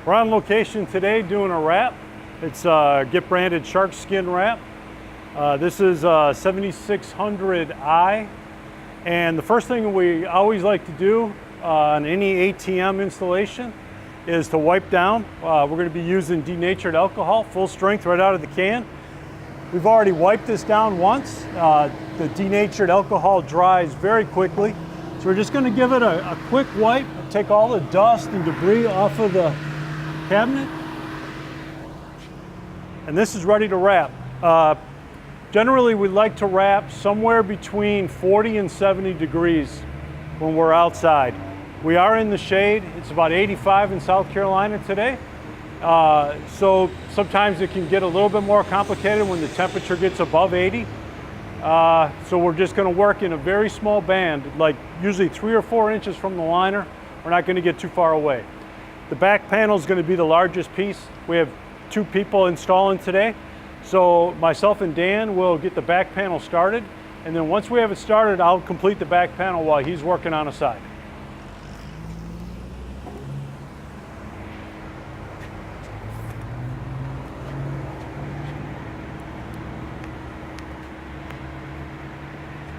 We're on location today doing a wrap. It's a Get Branded SharkSkin wrap. This is a 7600i, and the first thing we always like to do on any ATM installation is to wipe down. We're going to be using denatured alcohol, full strength right out of the can. We've already wiped this down once. The denatured alcohol dries very quickly, so we're just going to give it a quick wipe, take all the dust and debris off of the cabinet, and this is ready to wrap. Generally, we like to wrap somewhere between 40 and 70 degrees when we're outside. We are in the shade. It's about 85 in South Carolina today. So sometimes it can get a little bit more complicated when the temperature gets above 80. So we're just going to work in a very small band, like usually 3 or 4 inches from the liner. We're not going to get too far away. The back panel is going to be the largest piece. We have 2 people installing today. So myself and Dan will get the back panel started, and then once we have it started, I'll complete the back panel while he's working on a side.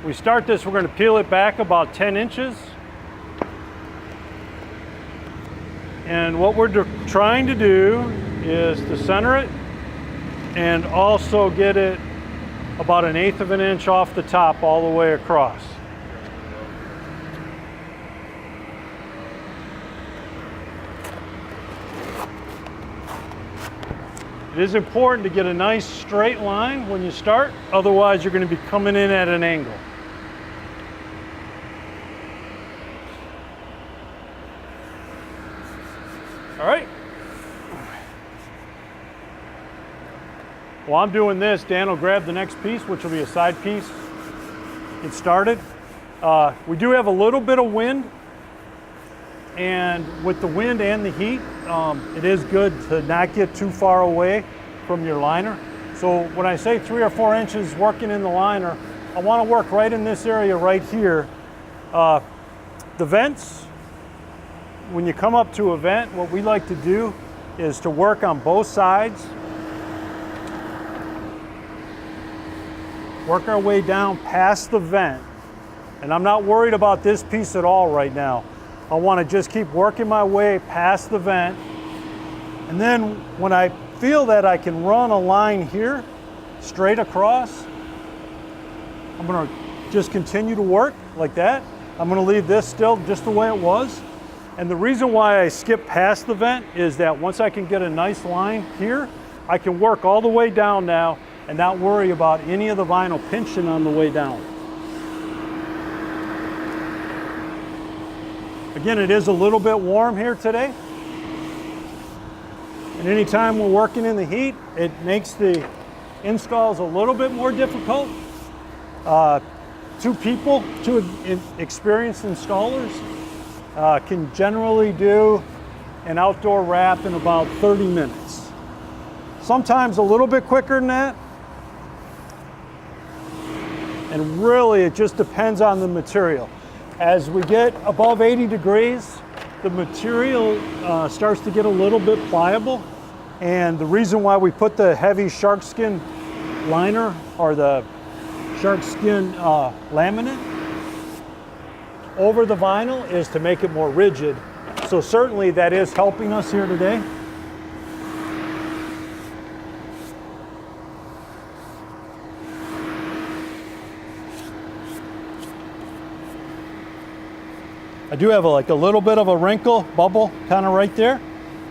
We start this, we're going to peel it back about 10 inches. And what we're trying to do is to center it and also get it about 1/8 of an inch off the top all the way across. It is important to get a nice straight line when you start, otherwise you're going to be coming in at an angle. All right. While I'm doing this, Dan will grab the next piece, which will be a side piece. Get started. We do have a little bit of wind, and with the wind and the heat, it is good to not get too far away from your liner. So when I say 3 or 4 inches working in the liner, I want to work right in this area right here. The vents, when you come up to a vent, what we like to do is to work on both sides. Work our way down past the vent. And I'm not worried about this piece at all right now. I want to just keep working my way past the vent. And then when I feel that I can run a line here, straight across, I'm going to just continue to work like that. I'm going to leave this still just the way it was. And the reason why I skip past the vent is that once I can get a nice line here, I can work all the way down now and not worry about any of the vinyl pinching on the way down. Again, it is a little bit warm here today. And anytime we're working in the heat, it makes the installs a little bit more difficult. 2 people, 2 experienced installers, can generally do an outdoor wrap in about 30 minutes. Sometimes a little bit quicker than that. And really, it just depends on the material. As we get above 80 degrees, the material starts to get a little bit pliable. And the reason why we put the heavy SharkSkin liner or the SharkSkin laminate over the vinyl is to make it more rigid. So certainly that is helping us here today. I do have like a little bit of a wrinkle, bubble kind of right there,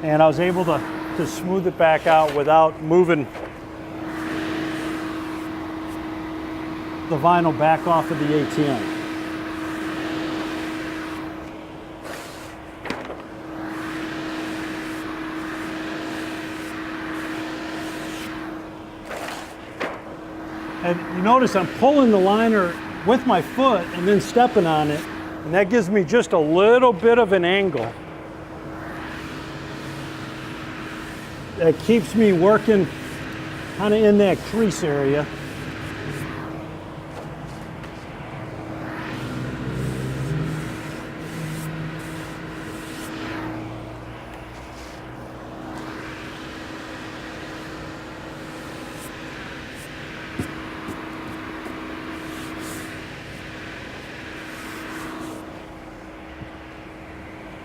and I was able to smooth it back out without moving the vinyl back off of the ATM. And you notice I'm pulling the liner with my foot and then stepping on it. And that gives me just a little bit of an angle. That keeps me working kind of in that crease area.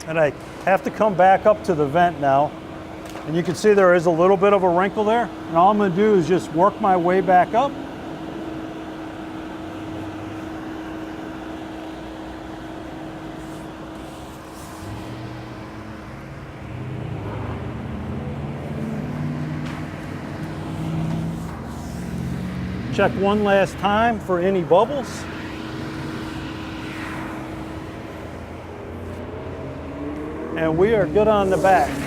And I have to come back up to the vent now. And you can see there is a little bit of a wrinkle there. And all I'm gonna do is just work my way back up. Check one last time for any bubbles. And we are good on the back.